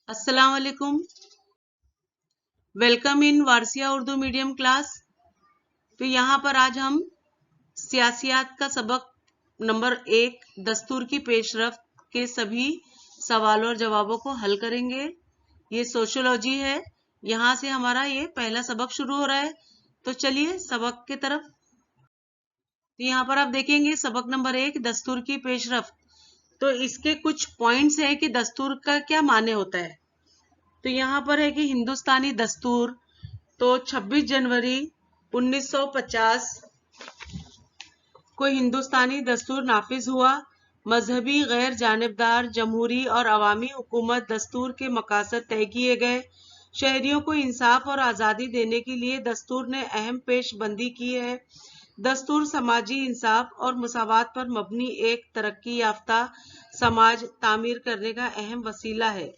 अस्सलाम वालेकुम। Welcome in Warsia Urdu medium class. तो यहाँ पर आज हम सियासियात का सबक नंबर 1 दस्तूर की पेशरफ्त के सभी सवालों और जवाबों को हल करेंगे। ये सोशियोलॉजी है। यहाँ से हमारा ये पहला सबक शुरू हो रहा है। तो चलिए सबक की तरफ। तो यहाँ पर आप देखेंगे सबक नंबर 1 दस्तूर की पेशरफ्त। तो इसके कुछ पॉइंट्स है कि दस्तूर का क्या माने होता है। तो यहाँ पर है कि हिंदुस्तानी दस्तूर तो 26 जनवरी 1950 को हिंदुस्तानी दस्तूर नाफिज हुआ। मजहबी, गैर जानिबदार, जमहूरी और अवामी हुकूमत दस्तूर के मकासद तय किए गए। शहरियों को इंसाफ और आज़ादी देने के लिए दस्तूर ने अहम पेशबंदी की है। दस्तूर समाजी इंसाफ और मुसावात पर मबनी एक तरक्की याफ्ता समाज तामीर करने का अहम वसीला है।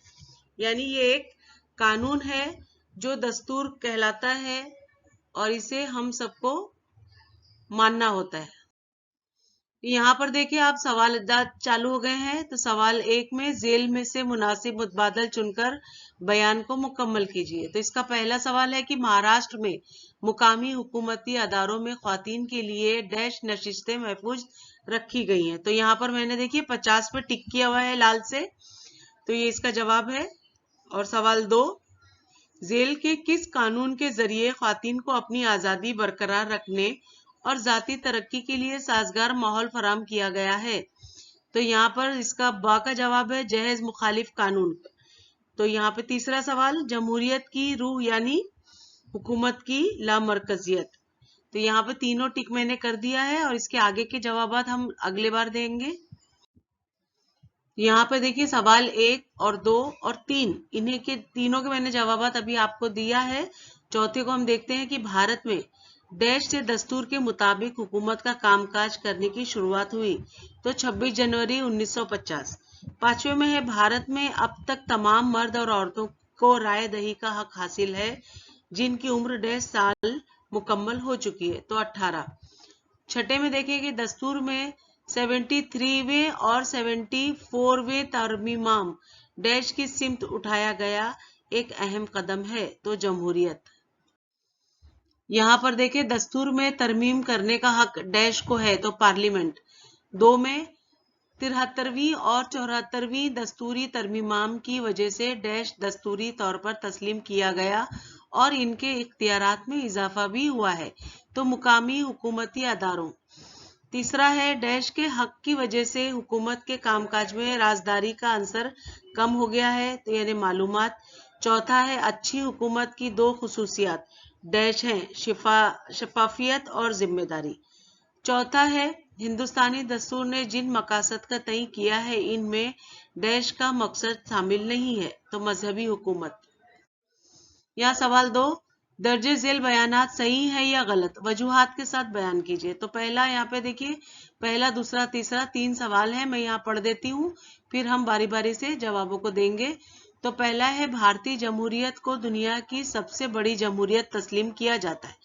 यानी ये एक कानून है जो दस्तूर कहलाता है और इसे हम सबको मानना होता है। यहाँ पर देखिए आप सवाल चालू हो गए हैं। तो सवाल 1 में जेल में से मुनासिब मुतबादल चुनकर बयान को मुकम्मल कीजिए। तो इसका पहला सवाल है कि महाराष्ट्र में मुकामी हुकूमती अदारों में ख्वातीन के लिए डैश नशिस्तें महफूज रखी गई हैं। तो यहाँ पर मैंने देखिए 50 पे टिक किया हुआ है लाल से। तो ये इसका जवाब है। और सवाल 2, जेल के किस कानून के जरिए ख्वातीन को अपनी आज़ादी बरकरार रखने और जाती तरक्की के लिए साजगार माहौल फराम किया गया है। तो यहाँ पर इसका बा का जवाब है जहेज मुखालिफ कानून। तो यहाँ पे तीसरा सवाल, जमहूरियत की रूह यानी हुकूमत की लामरकजियत। तो यहाँ पे तीनों टिक मैंने कर दिया है और इसके आगे के जवाब हम अगले बार देंगे। यहाँ पे देखिए सवाल 1 और 2 और 3, इन्हें के तीनों के मैंने जवाब अभी आपको दिया है। चौथे को हम देखते हैं कि भारत में डैश से दस्तूर के मुताबिक हुकूमत का कामकाज करने की शुरुआत हुई। तो 26 जनवरी 1950। पांचवे में है भारत में अब तक तमाम मर्द और औरतों को राय दही का हक हासिल है जिनकी उम्र डैश साल मुकम्मल हो चुकी है। तो 18। छठे में देखिए कि दस्तूर में 73वें और 74वें तरमीमाम डैश की सिमत उठाया गया एक अहम कदम है। तो जमहूरियत। यहाँ पर देखिए दस्तूर में तरमीम करने का हक डैश को है। तो पार्लियामेंट। 2 में 73वीं और 74वीं दस्तूरी तरमीमाम की वजह से डैश दस्तूरी तौर पर तस्लीम किया गया और इनके इख्तियारात में इजाफा भी हुआ है। तो मुकामी हुकूमती अदारों। तीसरा है डैश के हक की वजह से हुकूमत के कामकाज में राजदारी का अंसर कम हो गया है। तो यानी मालूमात। चौथा है अच्छी हुकूमत की 2 खुसूसियात डैश हैं शफाफियत और जिम्मेदारी। चौथा है हिंदुस्तानी दस्तूर ने जिन मकासद का तय किया है इनमें डैश का मकसद शामिल नहीं है। तो मजहबी हुकूमत। यहाँ सवाल 2, दर्जे झेल बयानात सही है या गलत, वजूहात के साथ बयान कीजिए। तो पहला यहाँ पे देखिए पहला, दूसरा, तीसरा 3 सवाल है। मैं यहाँ पढ़ देती हूँ, फिर हम बारी बारी से जवाबों को देंगे। तो पहला है भारतीय जमहूरियत को दुनिया की सबसे बड़ी जमहूरियत तस्लीम किया जाता है।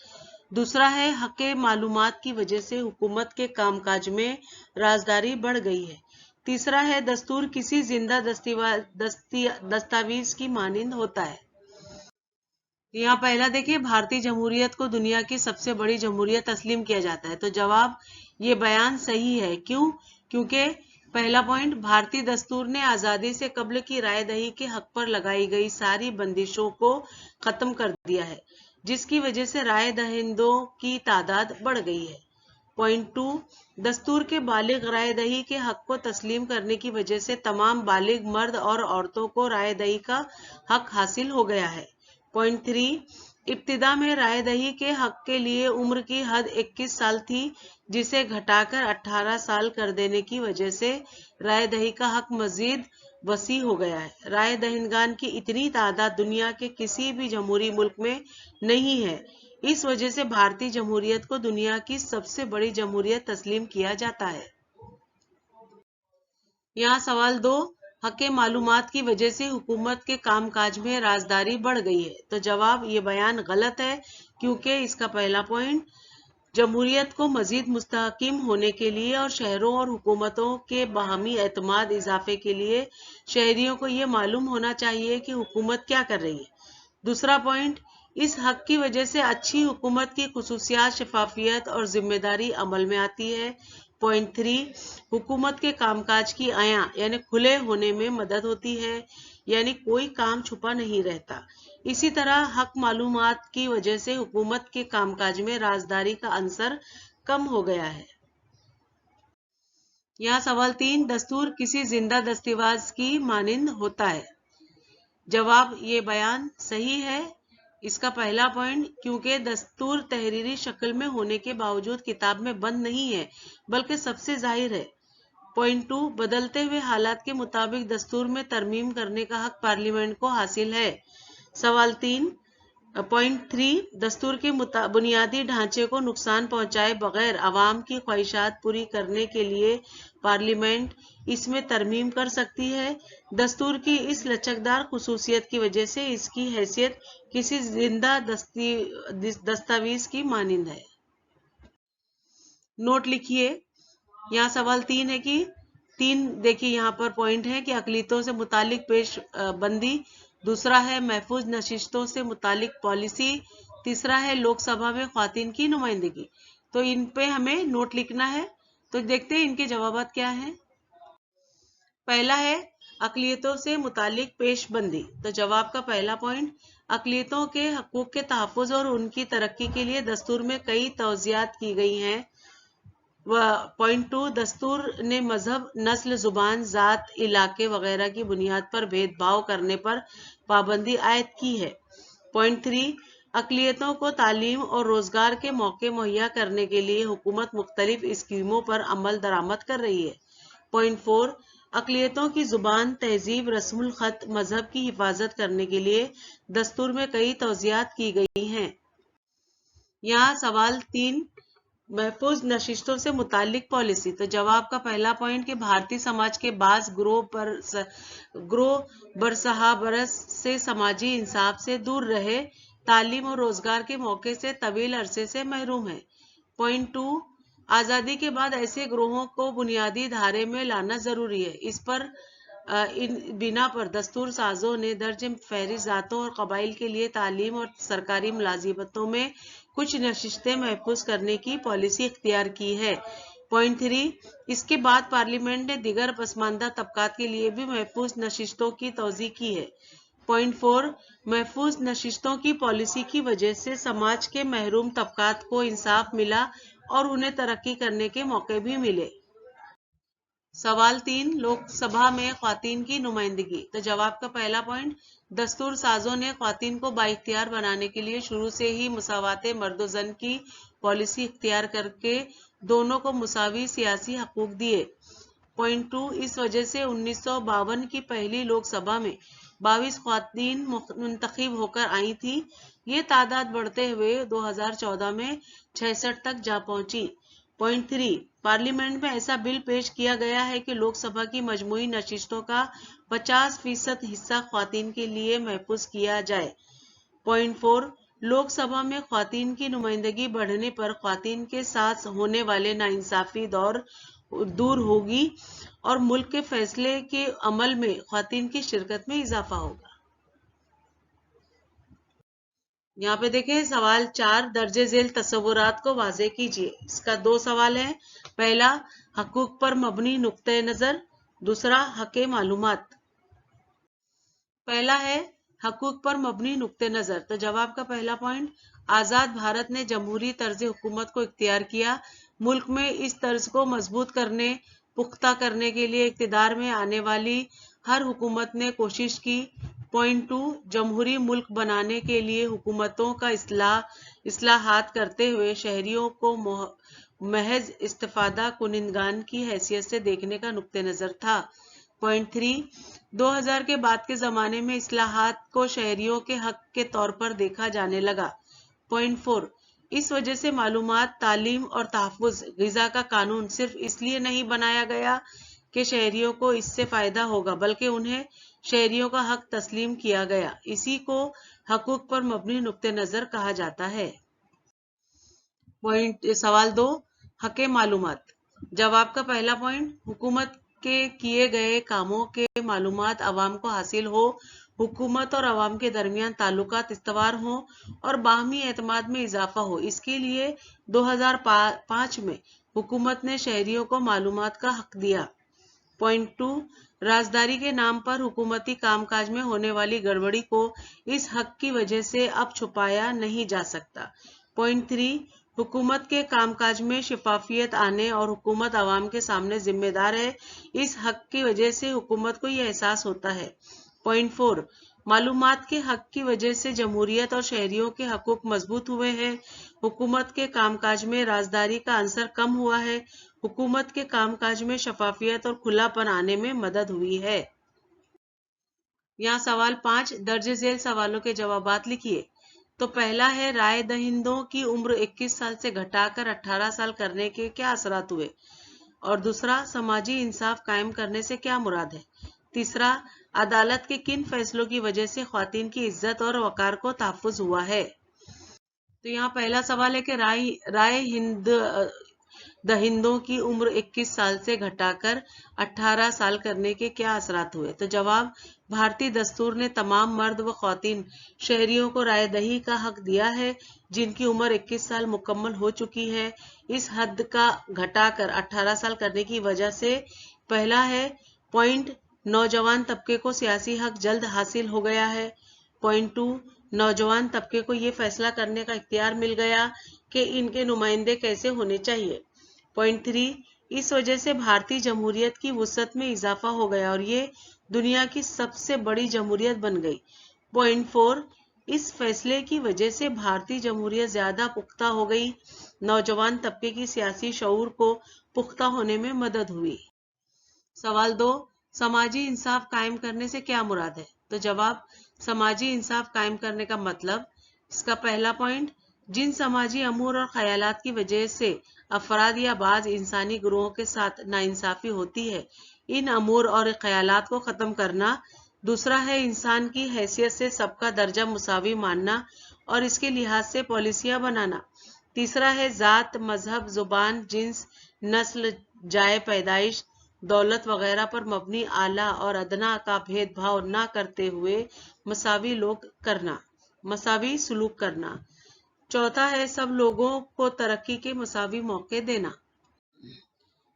दूसरा है हक़े मालूमात की वजह से हुकूमत के कामकाज में राजदारी बढ़ गई है। तीसरा है दस्तूर किसी जिंदा दस्तावेज की मानिंद होता है। यहाँ पहला देखिए भारतीय जमहूरियत को दुनिया की सबसे बड़ी जमहूरियत तस्लीम किया जाता है। तो जवाब ये बयान सही है। क्यों? क्योंकि पहला पॉइंट, भारतीय दस्तूर ने आजादी से कब्ल की राय दही के हक पर लगाई गई सारी बंदिशों को खत्म कर दिया है जिसकी वजह से राय दहिंदों की तादाद बढ़ गई है। पॉइंट 2, दस्तूर के बालिग राय दही के हक को तस्लीम करने की वजह से तमाम बालिग मर्द और औरतों को राय दही का हक हासिल हो गया है। पॉइंट 3, इब्तिदा में राय दही के हक के लिए उम्र की हद 21 साल थी जिसे घटाकर 18 साल कर देने की वजह से राय दही का हक मजीद वसी हो गया है। राय दहिंदगान की इतनी तादाद दुनिया के किसी भी जमहूरी मुल्क में नहीं है। इस वजह से भारतीय जमहूरियत को दुनिया की सबसे बड़ी जमहूरियत तस्लीम किया जाता है। यहाँ सवाल 2, हक़े मालूमात की वजह से हुकूमत के कामकाज में राजदारी बढ़ गई है। तो जवाब ये बयान गलत है क्योंकि इसका पहला पॉइंट, جمہوریت کو مزید مستحکم ہونے کے لیے اور شہروں اور حکومتوں کے باہمی اعتماد اضافے کے لیے شہریوں کو یہ معلوم ہونا چاہیے کہ حکومت کیا کر رہی ہے۔ دوسرا پوائنٹ، اس حق کی وجہ سے اچھی حکومت کی خصوصیات شفافیت اور ذمہ داری عمل میں آتی ہے۔ پوائنٹ 3، حکومت کے کام کاج کی عیاں یعنی کھلے ہونے میں مدد ہوتی ہے، یعنی کوئی کام چھپا نہیں رہتا۔ اسی طرح حق معلومات کی وجہ سے حکومت کے کام کاج میں رازداری کا عنصر کم ہو گیا ہے۔ یہاں سوال 3، دستور کسی زندہ دستاویز کی مانند ہوتا ہے۔ جواب، یہ بیان صحیح ہے۔ اس کا پہلا پوائنٹ، کیونکہ دستور تحریری شکل میں ہونے کے باوجود کتاب میں بند نہیں ہے بلکہ سب سے ظاہر ہے۔ پوائنٹ 2، بدلتے ہوئے حالات کے مطابق دستور میں ترمیم کرنے کا حق پارلیمنٹ کو حاصل ہے۔ سوال 3، پوائنٹ 3، دستور کے بنیادی ڈھانچے کو نقصان پہنچائے بغیر عوام کی خواہشات پوری کرنے کے لیے پارلیمنٹ اس میں ترمیم کر سکتی ہے۔ دستور کی اس لچکدار خصوصیت کی وجہ سے اس کی حیثیت کسی زندہ دستاویز کی مانند ہے۔ نوٹ لکھیے۔ یہاں سوال 3 ہے کہ دیکھیے یہاں پر پوائنٹ ہے کہ اقلیتوں سے متعلق پیش بندی، دوسرا ہے محفوظ نشستوں سے متعلق پالیسی، تیسرا ہے لوک سبھا میں خواتین کی نمائندگی۔ تو ان پہ ہمیں نوٹ لکھنا ہے۔ تو دیکھتے ہیں ان کے جوابات کیا ہیں۔ پہلا ہے اقلیتوں سے متعلق پیش بندی۔ تو جواب کا پہلا پوائنٹ، اقلیتوں کے حقوق کے تحفظ اور ان کی ترقی کے لیے دستور میں کئی توسیعات کی گئی ہیں۔ پوائنٹ 2، دستور نے مذہب، نسل، زبان، ذات، علاقے وغیرہ کی بنیاد پر بھید بھاؤ کرنے پر پابندی عائد کی ہے۔ پوائنٹ 3، اقلیتوں کو تعلیم اور روزگار کے موقع مہیا کرنے کے لیے حکومت مختلف اسکیموں پر عمل درآمد کر رہی ہے۔ پوائنٹ 4، اقلیتوں کی زبان، تہذیب، رسم الخط، مذہب کی حفاظت کرنے کے لیے دستور میں کئی توسیعات کی گئی ہیں۔ یہاں سوال 3، محفوظ نشستوں سے متعلق پالیسی۔ تو جواب کا پہلا پوائنٹ کہ بھارتی سماج کے بعض گروہ برسہ برس سے سماجی انصاف سے دور رہے، تعلیم اور روزگار کے موقع سے طویل عرصے سے محروم ہیں۔ پوائنٹ 2، آزادی کے بعد ایسے گروہوں کو بنیادی دھارے میں لانا ضروری ہے۔ اس بنا پر دستور سازوں نے درج فہرست ذاتوں اور قبائل کے لیے تعلیم اور سرکاری ملازمتوں میں کچھ نشستیں محفوظ کرنے کی پالیسی اختیار کی ہے۔ پوائنٹ 3، اس کے بعد پارلیمنٹ نے دیگر پسماندہ طبقات کے لیے بھی محفوظ نشستوں کی توسیع کی ہے۔ پوائنٹ 4، محفوظ نشستوں کی پالیسی کی وجہ سے سماج کے محروم طبقات کو انصاف ملا اور انہیں ترقی کرنے کے موقع بھی ملے۔ سوال 3، لوک سبھا میں خواتین کی نمائندگی۔ تو جواب کا پہلا پوائنٹ، دستور سازوں نے خواتین کو بااختیار بنانے کے لیے شروع سے ہی مساوات مرد و زن کی پالیسی اختیار کر کے دونوں کو مساوی سیاسی حقوق دیے۔ پوائنٹ 2، اس وجہ سے 1952 کی پہلی لوک سبھا میں 22 خواتین منتخب ہو کر آئی تھیں۔ یہ تعداد بڑھتے ہوئے 2014 میں 66 تک جا پہنچی۔ پوائنٹ 3، پارلیمنٹ میں ایسا بل پیش کیا گیا ہے کہ لوک سبھا کی مجموعی نشستوں کا 50% حصہ خواتین کے لیے محفوظ کیا جائے۔ پوائنٹ 4، لوک سبھا میں خواتین کی نمائندگی بڑھنے پر خواتین کے ساتھ ہونے والے ناانصافی دور ہوگی اور ملک کے فیصلے کے عمل میں خواتین کی شرکت میں اضافہ ہوگا۔ یہاں پہ دیکھیں سوال 4، درج ذیل تصورات کو واضح کیجیے۔ اس کا 2 سوال ہے۔ پہلا، حقوق پر مبنی نقطہ نظر، دوسرا حق معلومات۔ پہلا ہے حقوق پر مبنی نقطہ نظر۔ تو جواب کا پہلا پوائنٹ، آزاد بھارت نے جمہوری طرز حکومت کو اختیار کیا۔ ملک میں اس طرز کو مضبوط کرنے، پختہ کرنے کے لیے اقتدار میں آنے والی ہر حکومت نے کوشش کی۔ پوائنٹ 2، جمہوری ملک بنانے کے لیے حکومتوں کا اصلاحات کرتے ہوئے شہریوں کو محض استفادہ کنندگان کی حیثیت سے دیکھنے کا نقطہ نظر تھا۔ پوائنٹ 3، 2000 کے بعد کے زمانے میں اصلاحات کو شہریوں کے حق کے طور پر دیکھا جانے لگا۔ پوائنٹ 4، اس وجہ سے معلومات، تعلیم اور تحفظ، غذا کا قانون صرف اس لیے نہیں بنایا گیا کہ شہریوں کو اس سے فائدہ ہوگا بلکہ انہیں شہریوں کا حق تسلیم کیا گیا۔ اسی کو حقوق پر مبنی نقطہ نظر کہا جاتا ہے۔ सवाल 2, हक़ मालूमात। जवाब का पहला पॉइंट, हुकूमत के किए गए कामों के मालूमात अवाम को हासिल हो, हुकूमत और अवाम के दरमियान ताल्लुकात इस्तवार हो और बाहमी एतमाद में इजाफा हो। इसके लिए 2005 में हुकूमत ने शहरियों को मालूमात का हक दिया। पॉइंट 2, राजदारी के नाम पर हुकूमती कामकाज में होने वाली गड़बड़ी को इस हक की वजह से अब छुपाया नहीं जा सकता। पॉइंट 3, हुकूमत के कामकाज में शफाफियत आने और हुकूमत अवाम के सामने जिम्मेदार है, इस हक की वजह से हुकूमत को यह एहसास होता है। पॉइंट 4, मालूमात के हक की वजह से जमहूरियत और शहरियों के हकूक मजबूत हुए हैं, हुकूमत के कामकाज में राजदारी का अंसर कम हुआ है, हुकूमत के कामकाज में शफाफियत और खुलापन आने में मदद हुई है। यहाँ सवाल 5, दर्ज झेल सवालों के जवाबात लिखिए। तो पहला है, राय दहिंदों की उम्र 21 साल से घटाकर 18 साल करने के क्या असरात हुए। और दूसरा, समाजी इंसाफ कायम करने से क्या मुराद है। तीसरा, अदालत के किन फैसलों की वजह से ख्वातीन की इज्जत और वकार को तहफ्फुज हुआ है। तो यहाँ पहला सवाल है कि राय दहिंदों की उम्र 21 साल से घटाकर 18 साल करने के क्या असरात हुए। तो जवाब, भारतीय दस्तूर ने तमाम मर्द व ख्वातीन शहरियों को राय दही का हक दिया है जिनकी उम्र 21 साल मुकम्मल हो चुकी है। इस हद का घटाकर 18 साल करने की वजह से पहला है पॉइंट, नौजवान तबके को सियासी हक जल्द हासिल हो गया है। पॉइंट 2, नौजवान तबके को ये फैसला करने का इख्तियार मिल गया कि इनके नुमाइंदे कैसे होने चाहिए। पॉइंट 3, इस वजह से भारतीय जमहूरियत की वुसअत में इजाफा हो गया और ये दुनिया की सबसे बड़ी जमहूरियत बन गई। पॉइंट 4, इस फैसले की वजह से भारतीय जमहूरियत ज्यादा पुख्ता हो गई, नौजवान तबके की सियासी शऊर को पुख्ता होने में मदद हुई। सवाल 2, समाजी इंसाफ कायम करने से क्या मुराद है। तो जवाब, समाजी इंसाफ कायम करने का मतलब, इसका पहला पॉइंट, जिन समाजी अमूर और ख्यालात की वजह से अफराद या बाज इंसानी ग्रोहों के साथ नाइंसाफी होती है, इन अमूर और ख्यालात को ख़त्म करना। दूसरा है इंसान की हैसियत से सबका दर्जा मुसावी मानना और इसके लिहाज से पॉलिसियाँ बनाना। तीसरा है ज़ात, मजहब, जुबान, जिन्स, नस्ल, जाए पैदाइश, दौलत वगैरह पर मबनी आला और अदना का भेदभाव न करते हुए मसावी सलूक करना। चौथा है सब लोगों को तरक्की के मुसावी मौके देना।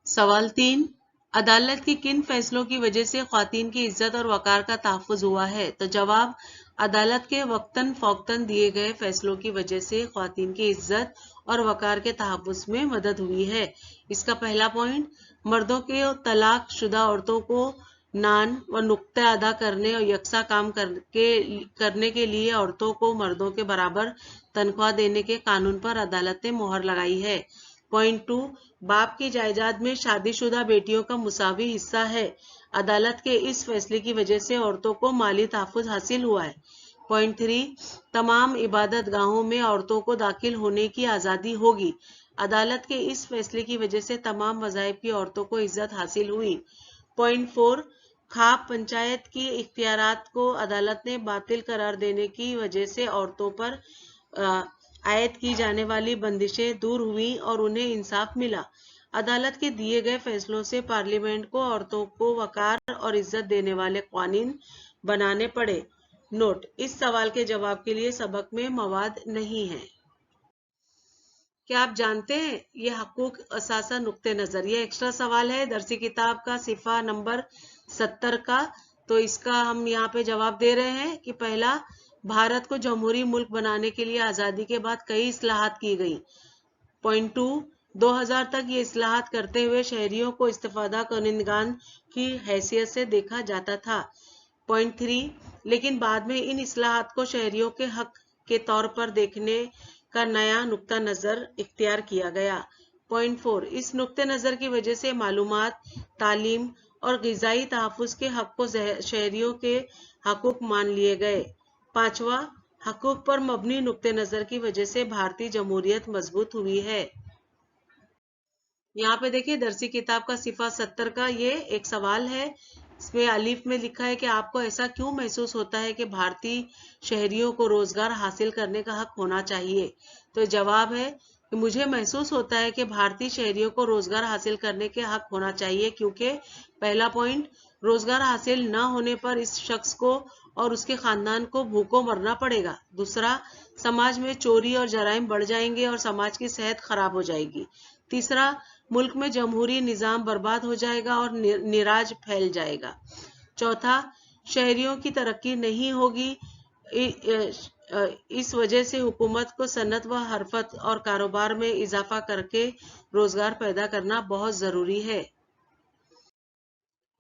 सवाल 3, अदालत की किन फैसलों की वजह से ख्वातीन की इज्जत और वकार का तहफ्फुज हुआ है। तो जवाब, अदालत के वक्तन फौक्तन दिए गए फैसलों की वजह से ख्वातीन की इज्जत और वकार के तहफ्फुज में मदद हुई है। इसका पहला पॉइंट, मर्दों के तलाक शुदा औरतों को नान व नुक्ते अदा करने और यकसा काम करने के लिए औरतों को मर्दों के बराबर तनख्वाह देने के कानून पर अदालत ने मोहर लगाई है। पॉइंट 2, बाप की जायदाद में शादीशुदा बेटियों का मुसावी हिस्सा है। अदालत के इस फैसले की वजह से औरतों को माली तहफ्फुज हासिल हुआ है। पॉइंट 3, तमाम इबादत गाहों में औरतों को दाखिल होने की आज़ादी होगी। अदालत के इस फैसले की वजह से तमाम मज़ाहिब की औरतों को इज्जत हासिल हुई। पॉइंट 4, खाप पंचायत की इख्तियारात को अदालत ने बातिल करार देने की वजह से औरतों पर आयद की जाने वाली बंदिशें दूर हुई और उन्हें इंसाफ मिला। अदालत के दिए गए फैसलों से पार्लियामेंट को औरतों को वकार और इज्जत देने वाले कानून बनाने पड़े। नोट, इस सवाल के जवाब के लिए सबक में मवाद नहीं है। क्या आप जानते हैं ये हकूक असासा नुक्ते नजर, ये एक्स्ट्रा सवाल है दरसी किताब का सिफा नंबर 70 का। तो इसका हम यहाँ पे जवाब दे रहे हैं कि पहला, भारत को जमहूरी मुल्क बनाने के लिए आज़ादी के बाद कई इस्लाहात की गई। पॉइंट 2, 2000 तक ये इस्लाहात करते हुए शहरियों को इस्तिफादा कुनिंदगान की हैसियत से देखा जाता था। पॉइंट 3, लेकिन बाद में इन इस्लाहात को शहरियों के हक के तौर पर देखने का नया नुक्ता नज़र इख्तियार किया गया। पॉइंट 4, इस नुक्ते नज़र की वजह से मालूमात, तालीम और ग़िज़ाई तहफ़्फ़ुज़ के हक को शहरियों के हकूक़ मान लिए गए। पांचवा, हकूक़ पर मबनी नुक्ते नज़र की वजह से भारतीय जमहूरियत मजबूत हुई है। यहाँ पे देखिए दरसी किताब का सिफा 70 का ये एक सवाल है। इसमें अलीफ में लिखा है कि आपको ऐसा क्यों महसूस होता है कि भारतीय शहरियों को रोजगार हासिल करने का हक होना चाहिए। तो जवाब है کہ مجھے محسوس ہوتا ہے کہ بھارتی شہریوں کو روزگار حاصل کرنے کے حق ہونا چاہیے، کیونکہ پہلا پوائنٹ، روزگار حاصل نہ ہونے پر اس شخص کو اور اس کے خاندان کو بھوکوں مرنا پڑے گا۔ دوسرا، سماج میں چوری اور جرائم بڑھ جائیں گے اور سماج کی صحت خراب ہو جائے گی۔ تیسرا، ملک میں جمہوری نظام برباد ہو جائے گا اور نراج پھیل جائے گا۔ چوتھا، شہریوں کی ترقی نہیں ہوگی۔ اس وجہ سے حکومت کو صنعت و حرفت اور کاروبار میں اضافہ کر کے روزگار پیدا کرنا بہت ضروری ہے۔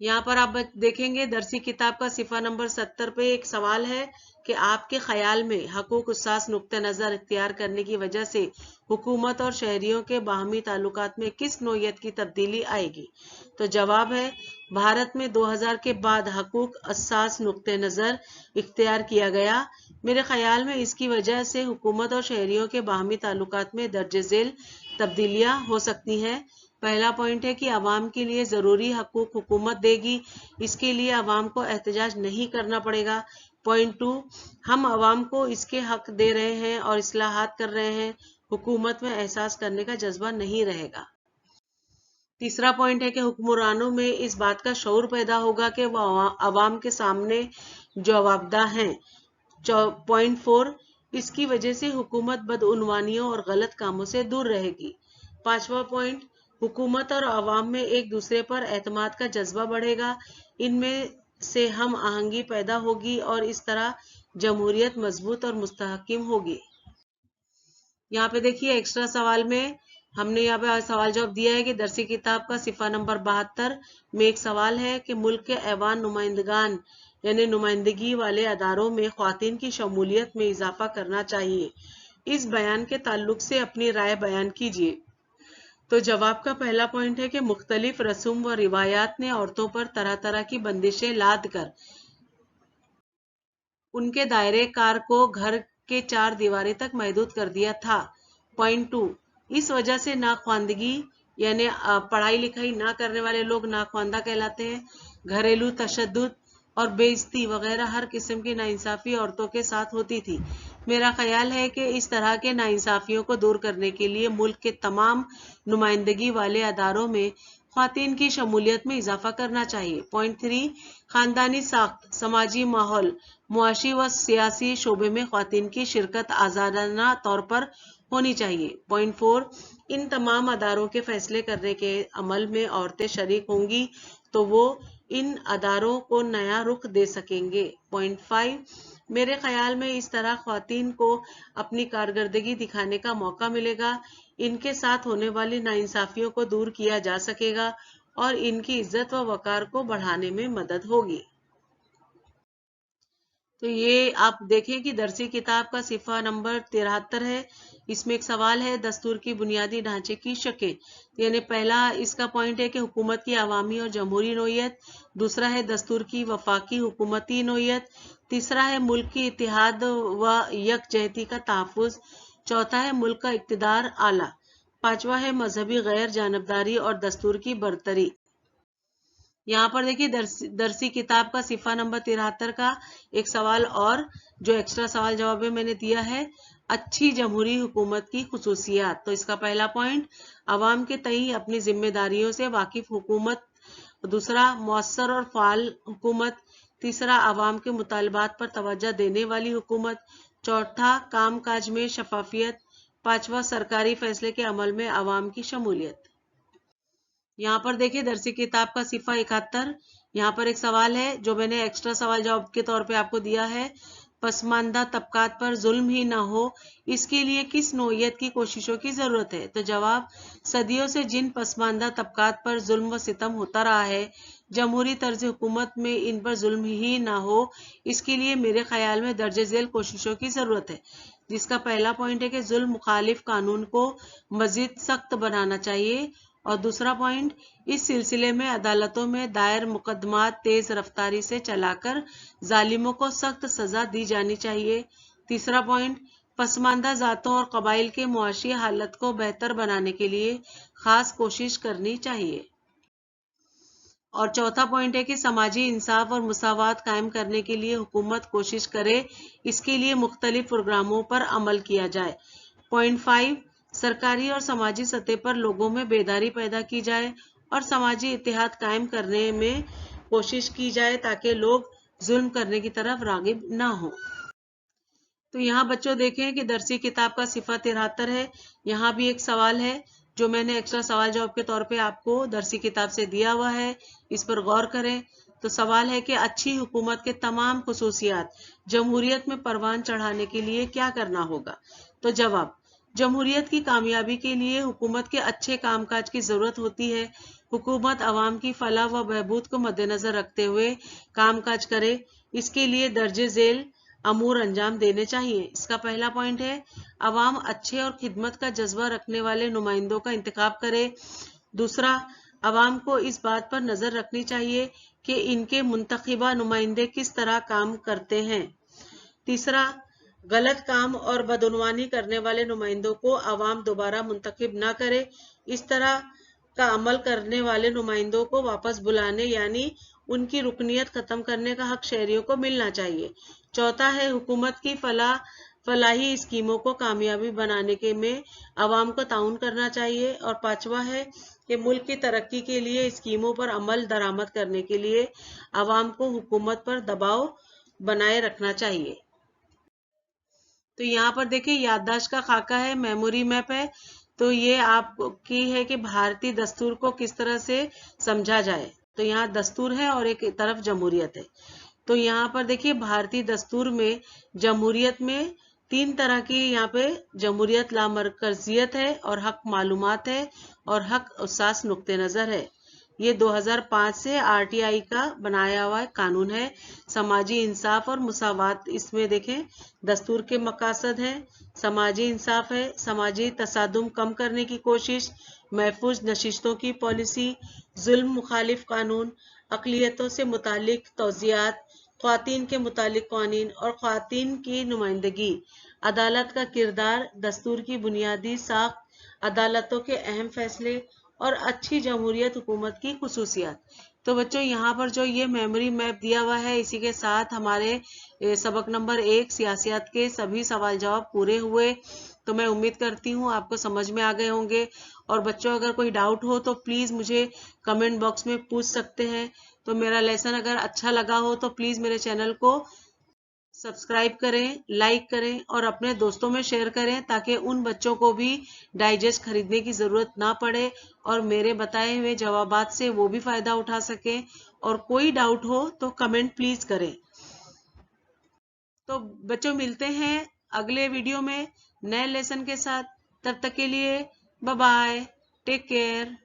یہاں پر آپ دیکھیں گے درسی کتاب کا صفحہ نمبر 70 پہ ایک سوال ہے کہ آپ کے خیال میں حقوق اساس نقطہ نظر اختیار کرنے کی وجہ سے حکومت اور شہریوں کے باہمی تعلقات میں کس نوعیت کی تبدیلی آئے گی؟ تو جواب ہے، بھارت میں 2000 کے بعد حقوق اساس نقطہ نظر اختیار کیا گیا۔ میرے خیال میں اس کی وجہ سے حکومت اور شہریوں کے باہمی تعلقات میں درج ذیل تبدیلیاں ہو سکتی ہیں۔ پہلا پوائنٹ ہے کہ عوام کے لیے ضروری حقوق حکومت دے گی، اس کے لیے عوام کو احتجاج نہیں کرنا پڑے گا۔ پوائنٹ 2، ہم عوام کو اس کے حق دے رہے ہیں اور اصلاحات کر رہے ہیں، حکومت میں احساس کرنے کا جذبہ نہیں رہے گا۔ تیسرا پوائنٹ ہے کہ حکمرانوں میں اس بات کا شعور پیدا ہوگا کہ وہ عوام کے سامنے جوابدہ ہیں۔ پوائنٹ 4، اس کی وجہ سے حکومت بدعنوانیوں اور غلط کاموں سے دور رہے گی۔ پانچواں پوائنٹ، حکومت اور عوام میں ایک دوسرے پر اعتماد کا جذبہ بڑھے گا، ان میں سے ہم آہنگی پیدا ہوگی اور اس طرح جمہوریت مضبوط اور مستحکم ہوگی۔ یہاں پہ دیکھیے ایکسٹرا سوال میں ہم نے یہاں پہ سوال جواب دیا ہے کہ درسی کتاب کا صفحہ نمبر 72 میں ایک سوال ہے کہ ملک کے ایوان نمائندگان یعنی نمائندگی والے اداروں میں خواتین کی شمولیت میں اضافہ کرنا چاہیے۔ اس بیان کے تعلق سے اپنی رائے بیان کیجیے۔ تو جواب کا پہلا پوائنٹ ہے کہ مختلف رسوم و روایات نے عورتوں پر طرح طرح کی بندشیں لاد کر ان کے دائرۂ کار کو گھر کے 4 دیواری تک محدود کر دیا تھا۔ پوائنٹ 2، اس وجہ سے ناخواندگی یعنی پڑھائی لکھائی نہ کرنے والے لوگ ناخواندہ کہلاتے ہیں، گھریلو تشدد اور بے عزتی وغیرہ ہر قسم کی ناانصافی عورتوں کے ساتھ ہوتی تھی۔ میرا خیال ہے کہ اس طرح کے ناانصافیوں کو دور کرنے کے لیے ملک کے تمام نمائندگی والے اداروں میں خواتین کی شمولیت میں اضافہ کرنا چاہیے۔ پوائنٹ 3، خاندانی ساخت، سماجی ماحول، معاشی و سیاسی شعبے میں خواتین کی شرکت آزادانہ طور پر ہونی چاہیے۔ پوائنٹ 4، ان تمام اداروں کے فیصلے کرنے کے عمل میں عورتیں شریک ہوں گی تو وہ ان اداروں کو نیا رخ دے سکیں گے۔ پوائنٹ 5، میرے خیال میں اس طرح خواتین کو اپنی کارکردگی دکھانے کا موقع ملے گا، ان کے ساتھ ہونے والی ناانصافیوں کو دور کیا جا سکے گا اور ان کی عزت و وقار کو بڑھانے میں مدد ہوگی۔ تو یہ آپ دیکھیں کہ درسی کتاب کا صفحہ نمبر 73 ہے، اس میں ایک سوال ہے دستور کی بنیادی ڈھانچے کی شکیں، یعنی پہلا اس کا پوائنٹ ہے کہ حکومت کی عوامی اور جمہوری نوعیت، دوسرا ہے دستور کی وفاقی حکومتی نوعیت، تیسرا ہے ملک کی اتحاد و یکجہتی کا تحفظ، چوتھا ہے ملک کا اقتدار اعلیٰ، پانچواں ہے مذہبی غیر جانبداری اور دستور کی برتری۔ یہاں پر دیکھیے درسی کتاب کا صفحہ نمبر 73 کا ایک سوال اور جو ایکسٹرا سوال جواب میں نے دیا ہے، اچھی جمہوری حکومت کی خصوصیات۔ تو اس کا پہلا پوائنٹ، عوام کے تئیں اپنی ذمہ داریوں سے واقف حکومت، دوسرا مؤثر اور فعال حکومت، تیسرا عوام کے مطالبات پر توجہ دینے والی حکومت، چوتھا کام کاج میں شفافیت، پانچواں سرکاری فیصلے کے عمل میں عوام کی شمولیت۔ یہاں پر دیکھیں درسی کتاب کا صفحہ 71، یہاں پر ایک سوال ہے جو میں نے ایکسٹرا سوال جواب کے طور پہ آپ کو دیا ہے، پسماندہ طبقات پر ظلم ہی نہ ہو، اس کے لیے کس نوعیت کی کوششوں کی ضرورت ہے؟ تو جواب، صدیوں سے جن پسماندہ طبقات پر ظلم و ستم ہوتا رہا ہے، جمہوری طرز حکومت میں ان پر ظلم ہی نہ ہو، اس کے لیے میرے خیال میں درج ذیل کوششوں کی ضرورت ہے، جس کا پہلا پوائنٹ ہے کہ ظلم مخالف قانون کو مزید سخت بنانا چاہیے، اور دوسرا پوائنٹ، اس سلسلے میں عدالتوں میں دائر مقدمات تیز رفتاری سے چلا کر ظالموں کو سخت سزا دی جانی چاہیے، تیسرا پوائنٹ، پسماندہ ذاتوں اور قبائل کے معاشی حالت کو بہتر بنانے کے لیے خاص کوشش کرنی چاہیے، اور چوتھا پوائنٹ ہے کہ سماجی انصاف اور مساوات قائم کرنے کے لیے حکومت کوشش کرے، اس کے لیے مختلف پروگراموں پر عمل کیا جائے۔ پوائنٹ 5، सरकारी और समाजी सतह पर लोगों में बेदारी पैदा की जाए और समाजी इत्तेहाद कायम करने में कोशिश की जाए ताकि लोग जुल्म करने की तरफ रागिब ना हो। तो यहाँ बच्चों देखें कि दरसी किताब का सिफा 73 है। यहाँ भी एक सवाल है जो मैंने एक्स्ट्रा सवाल जवाब के तौर पे आपको दरसी किताब से दिया हुआ है, इस पर गौर करें। तो सवाल है कि अच्छी हुकूमत के तमाम खुसूसियात जमहूरियत में परवान चढ़ाने के लिए क्या करना होगा। तो जवाब, जमहूरियत की कामयाबी के लिए हुकूमत के अच्छे कामकाज की जरूरत होती है। हुकूमत अवाम की फलाह व बहबूद को मद्देनजर रखते हुए कामकाज करे, इसके लिए दर्जे झेल अमूर अंजाम देने चाहिए। इसका पहला पॉइंट है, अवाम अच्छे और खिदमत का जज्बा रखने वाले नुमाइंदों का इंतखाब करे। दूसरा, अवाम को इस बात पर नजर रखनी चाहिए कि इनके मुंतखबा नुमाइंदे किस तरह काम करते हैं। तीसरा, गलत काम और बदउनवानी करने वाले नुमाइंदों को अवाम दोबारा मुंतखब न करे। इस तरह का अमल करने वाले नुमाइंदों को वापस बुलाने यानी उनकी रुकनियत खत्म करने का हक शहरियों को मिलना चाहिए। चौथा है, हुकूमत की फलाही स्कीमों को कामयाबी बनाने के में अवाम को ताउन करना चाहिए। और पांचवा है कि मुल्क की तरक्की के लिए स्कीमों पर अमल दरामद करने के लिए अवाम को हुकूमत पर दबाव बनाए रखना चाहिए। तो यहाँ पर देखिए याददाश्त का खाका है, मेमोरी मैप है। तो ये आपकी है कि भारतीय दस्तूर को किस तरह से समझा जाए। तो यहाँ दस्तूर है और एक तरफ जमहूरियत है। तो यहाँ पर देखिए भारतीय दस्तूर में जमहूरियत में 3 तरह की यहाँ पे जमहूरियत लामरकजियत है और हक मालूमात है और हक उसास नुक्ते नजर है। ये 2005 से आरटीआई का बनाया हुआ कानून है। समाजी इंसाफ और मुसावात इसमें देखें दस्तूर के मकासद हैं। समाजी इंसाफ है, समाजी तसादुम कम करने की कोशिश, महफूज नशिस्तों की पॉलिसी, जुल्म मुखालिफ कानून, अकलियतों से मुतालिक तौजियात, ख्वातीन के मुतालिक कानून और ख्वातीन की नुमाइंदगी, अदालत का किरदार, दस्तूर की बुनियादी साख, अदालतों के अहम फैसले और अच्छी जमहूरियत हुकूमत की खुसूसियात। तो बच्चों यहाँ पर जो ये मेमोरी मैप दिया हुआ है, इसी के साथ हमारे सबक नंबर 1 सियासियात के सभी सवाल जवाब पूरे हुए। तो मैं उम्मीद करती हूँ आपको समझ में आ गए होंगे। और बच्चों अगर कोई डाउट हो तो प्लीज मुझे कमेंट बॉक्स में पूछ सकते हैं। तो मेरा लेसन अगर अच्छा लगा हो तो प्लीज मेरे चैनल को सब्सक्राइब करें, लाइक करें और अपने दोस्तों में शेयर करें ताकि उन बच्चों को भी डाइजेस्ट खरीदने की जरूरत ना पड़े और मेरे बताए हुए जवाबात से वो भी फायदा उठा सकें। और कोई डाउट हो तो कमेंट प्लीज करें। तो बच्चों मिलते हैं अगले वीडियो में नए लेसन के साथ। तब तक के लिए बाय बाय, टेक केयर।